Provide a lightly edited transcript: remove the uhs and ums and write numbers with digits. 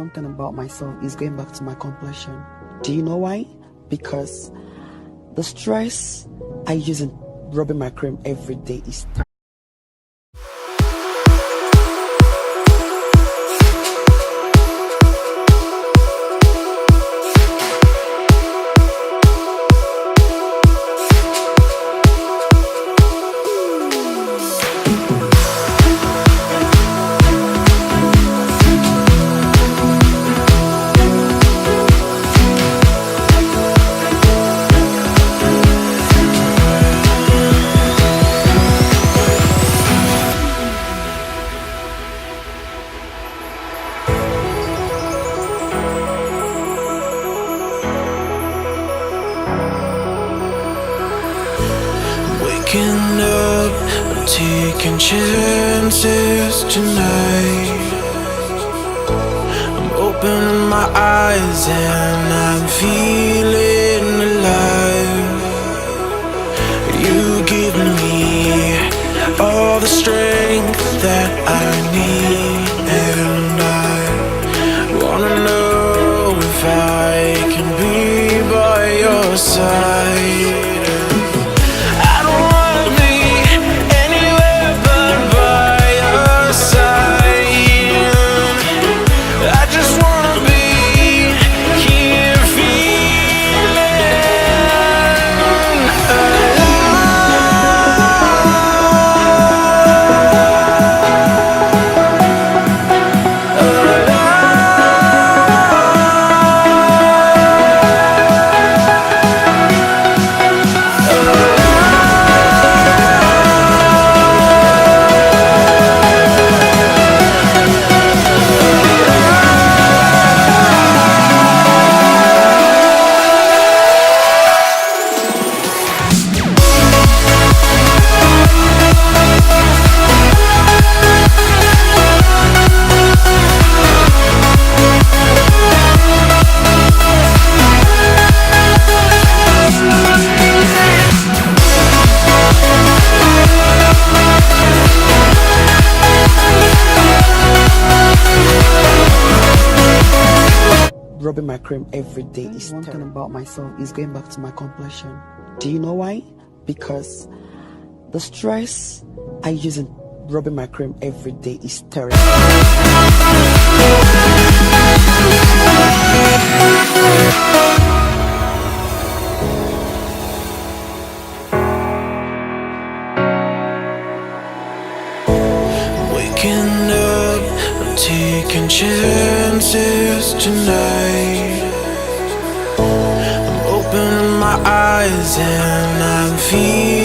one thing about myself is going back to my complexion. Do you know why? Because the stress I use in rubbing my cream every day is waking up, I'm taking chances tonight. I'm opening my eyes and I'm feeling alive. You give me all the strength that I need, and I wanna know if I can be by your side. rubbing my cream every day is one thing about myself is going back to my complexion. Do you know why? Because the stress I use in rubbing my cream every day is terrible. Waking up, I'm taking chances tonight. I'm opening my eyes and I'm feeling